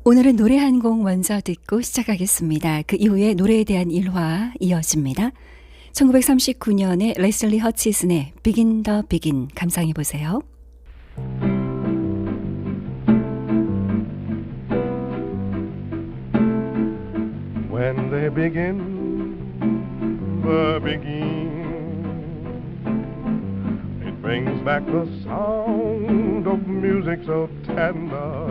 오늘은 노래 한 곡 먼저 듣고 시작하겠습니다. 그 이후에 노래에 대한 일화 이어집니다. 1939년에 레슬리 허치슨의 Begin the Begin 감상해 보세요. When they begin the begin, it brings back the sound of music so tender.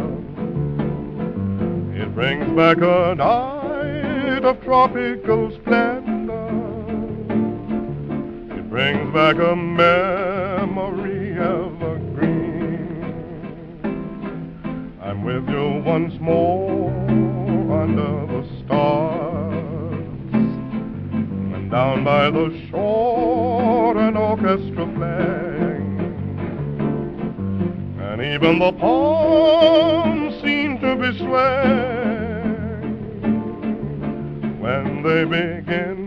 It brings back a night of tropical splendor. It brings back a memory evergreen. I'm with you once more under the stars, and down by the shore an orchestra playing, and even the palms seem to be swaying when they begin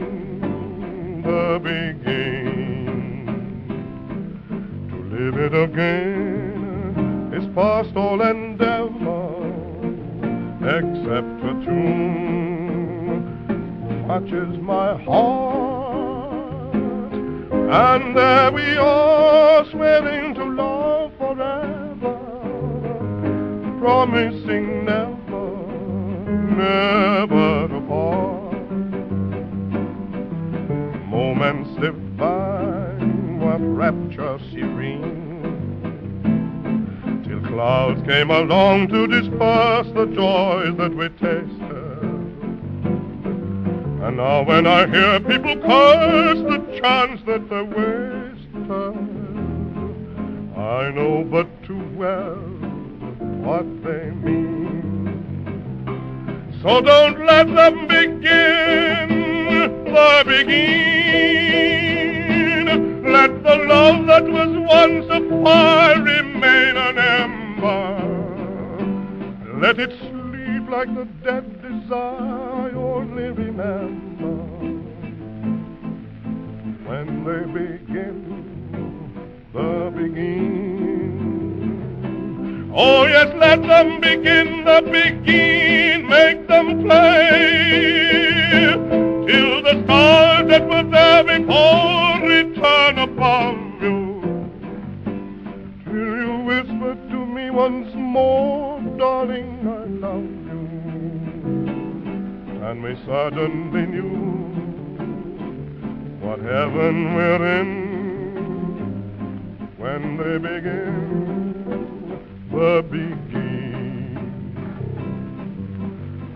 the begin. To live it again is past all endeavor, except a tune touches my heart, and there we are swearing to love forever, promising never, never to part. Moments divine, what rapture serene, till clouds came along to disperse the joys that we tasted. And now when I hear people curse the chance that they wasted, I know but too well what they mean. So don't let them begin the begin. Let the love that was once a fire remain an ember. Let it sleep like the dead desire I only remember. When they begin the begin. Oh yes, let them begin the begin. Make them play till the stars that were there before return above you. Till you whisper to me once more, darling, I love you. And we suddenly knew what heaven we're in when they begin the begin.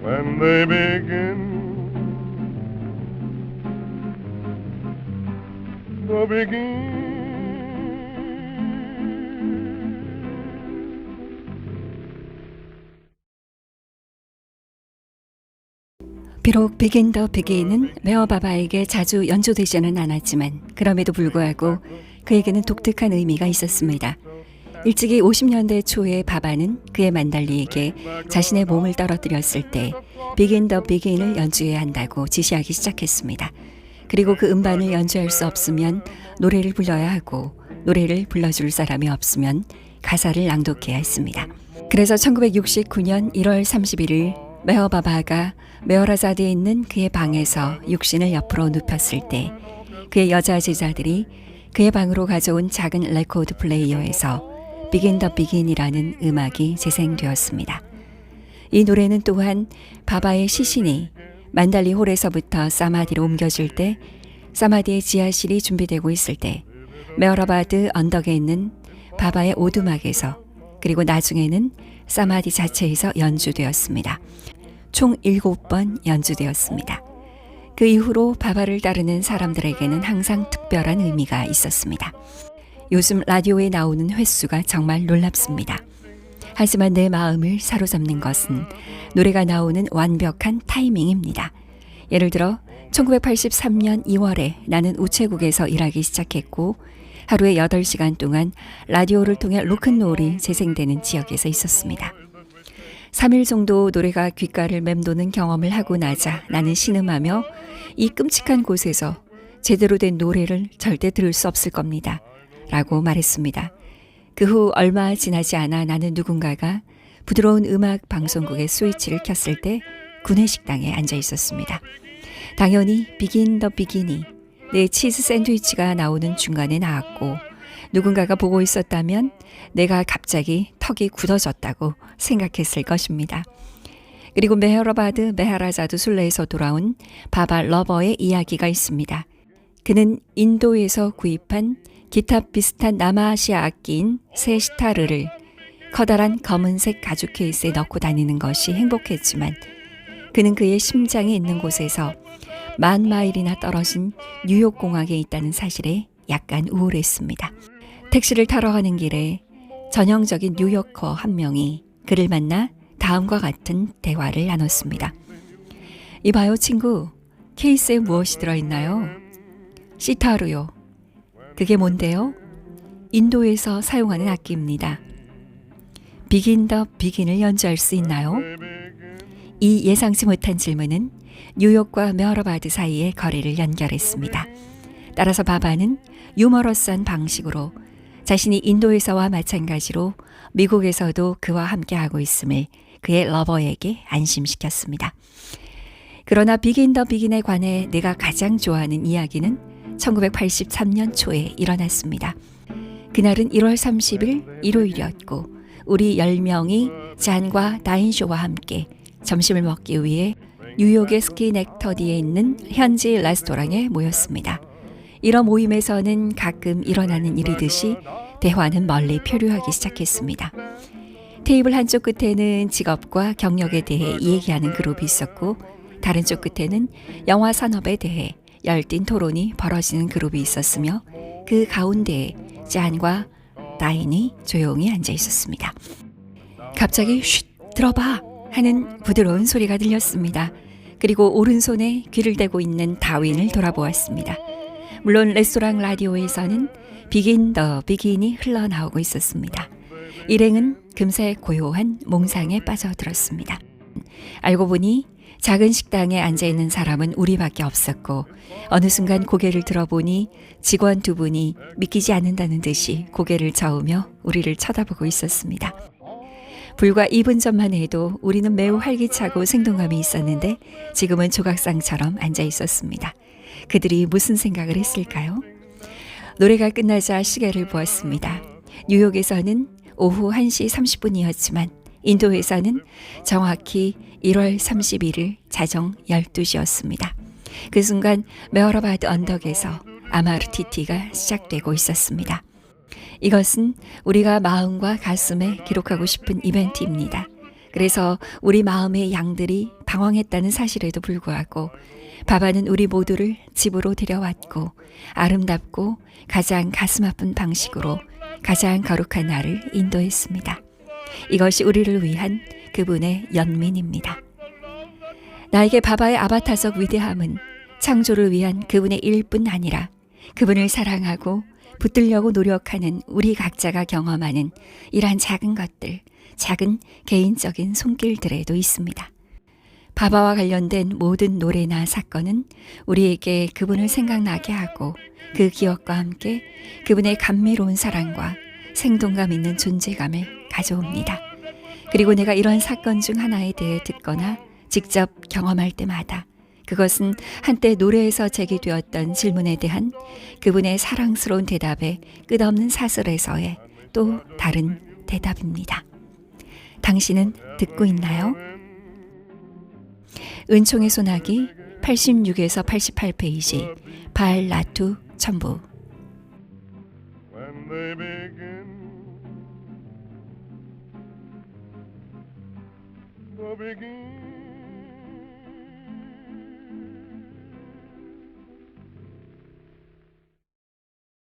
When they begin the begin. 비록 Begin the Begin은 메어바바에게 자주 연주되지는 않았지만 그럼에도 불구하고 그에게는 독특한 의미가 있었습니다. 일찍이 50년대 초에 바바는 그의 만달리에게 자신의 몸을 떨어뜨렸을 때 Begin the Begin을 연주해야 한다고 지시하기 시작했습니다. 그리고 그 음반을 연주할 수 없으면 노래를 불러야 하고 노래를 불러줄 사람이 없으면 가사를 낭독해야 했습니다. 그래서 1969년 1월 31일 메어바바가 메어라자드에 있는 그의 방에서 육신을 옆으로 눕혔을 때 그의 여자 제자들이 그의 방으로 가져온 작은 레코드 플레이어에서 Begin the Begin이라는 음악이 재생되었습니다. 이 노래는 또한 바바의 시신이 만달리 홀에서부터 사마디로 옮겨질 때 사마디의 지하실이 준비되고 있을 때 메어라바드 언덕에 있는 바바의 오두막에서 그리고 나중에는 사마디 자체에서 연주되었습니다. 총 7번 연주되었습니다. 그 이후로 바바를 따르는 사람들에게는 항상 특별한 의미가 있었습니다. 요즘 라디오에 나오는 횟수가 정말 놀랍습니다. 하지만 내 마음을 사로잡는 것은 노래가 나오는 완벽한 타이밍입니다. 예를 들어 1983년 2월에 나는 우체국에서 일하기 시작했고 하루에 8시간 동안 라디오를 통해 로큰롤이 재생되는 지역에서 있었습니다. 3일 정도 노래가 귓가를 맴도는 경험을 하고 나자 나는 신음하며 이 끔찍한 곳에서 제대로 된 노래를 절대 들을 수 없을 겁니다. 라고 말했습니다. 그 후 얼마 지나지 않아 나는 누군가가 부드러운 음악 방송국의 스위치를 켰을 때 구내식당에 앉아 있었습니다. 당연히 비긴 더 비기니 내 치즈 샌드위치가 나오는 중간에 나왔고 누군가가 보고 있었다면 내가 갑자기 턱이 굳어졌다고 생각했을 것입니다. 그리고 메헤라바드 메하라자드 순례에서 돌아온 바바 러버의 이야기가 있습니다. 그는 인도에서 구입한 기타 비슷한 남아시아 악기인 세 시타르를 커다란 검은색 가죽 케이스에 넣고 다니는 것이 행복했지만 그는 그의 심장이 있는 곳에서 10,000마일이나 떨어진 뉴욕 공항에 있다는 사실에 약간 우울했습니다. 택시를 타러 가는 길에 전형적인 뉴요커 한 명이 그를 만나 다음과 같은 대화를 나눴습니다. 이봐요 친구, 케이스에 무엇이 들어있나요? 시타르요. 그게 뭔데요? 인도에서 사용하는 악기입니다. 비긴 더 비긴을 연주할 수 있나요? 이 예상치 못한 질문은 뉴욕과 메헤라바드 사이의 거리를 연결했습니다. 따라서 바바는 유머러스한 방식으로 자신이 인도에서와 마찬가지로 미국에서도 그와 함께하고 있음을 그의 러버에게 안심시켰습니다. 그러나 비긴 더 비긴에 관해 내가 가장 좋아하는 이야기는 1983년 초에 일어났습니다. 그날은 1월 30일 일요일이었고 우리 10명이 잔과 다인쇼와 함께 점심을 먹기 위해 뉴욕의 스키넥터디에 있는 현지 레스토랑에 모였습니다. 이런 모임에서는 가끔 일어나는 일이듯이 대화는 멀리 표류하기 시작했습니다. 테이블 한쪽 끝에는 직업과 경력에 대해 얘기하는 그룹이 있었고 다른 쪽 끝에는 영화 산업에 대해 열띤 토론이 벌어지는 그룹이 있었으며 그 가운데에 잔과 다인이 조용히 앉아 있었습니다. 갑자기 쉿 들어봐 하는 부드러운 소리가 들렸습니다. 그리고 오른손에 귀를 대고 있는 다윈을 돌아보았습니다. 물론 레스토랑 라디오에서는 비긴 더 비긴이 흘러나오고 있었습니다. 일행은 금세 고요한 몽상에 빠져들었습니다. 알고 보니 작은 식당에 앉아있는 사람은 우리밖에 없었고 어느 순간 고개를 들어보니 직원 2분이 믿기지 않는다는 듯이 고개를 저으며 우리를 쳐다보고 있었습니다. 불과 2분 전만 해도 우리는 매우 활기차고 생동감이 있었는데 지금은 조각상처럼 앉아 있었습니다. 그들이 무슨 생각을 했을까요? 노래가 끝나자 시계를 보았습니다. 뉴욕에서는 오후 1시 30분이었지만 인도에서는 정확히 1월 31일 자정 12시였습니다. 그 순간 메헤라바드 언덕에서 아마르티티가 시작되고 있었습니다. 이것은 우리가 마음과 가슴에 기록하고 싶은 이벤트입니다. 그래서 우리 마음의 양들이 방황했다는 사실에도 불구하고 바바는 우리 모두를 집으로 데려왔고 아름답고 가장 가슴 아픈 방식으로 가장 거룩한 날을 인도했습니다. 이것이 우리를 위한 그분의 연민입니다. 나에게 바바의 아바타적 위대함은 창조를 위한 그분의 일뿐 아니라 그분을 사랑하고 붙들려고 노력하는 우리 각자가 경험하는 이러한 작은 것들, 작은 개인적인 손길들에도 있습니다. 바바와 관련된 모든 노래나 사건은 우리에게 그분을 생각나게 하고 그 기억과 함께 그분의 감미로운 사랑과 생동감 있는 존재감을 가져옵니다. 그리고 내가 이런 사건 중 하나에 대해 듣거나 직접 경험할 때마다 그것은 한때 노래에서 제기되었던 질문에 대한 그분의 사랑스러운 대답의 끝없는 사슬에서의 또 다른 대답입니다. 당신은 듣고 있나요? 은총의 소나기 86에서 88페이지 발라투 첨부. When they begin,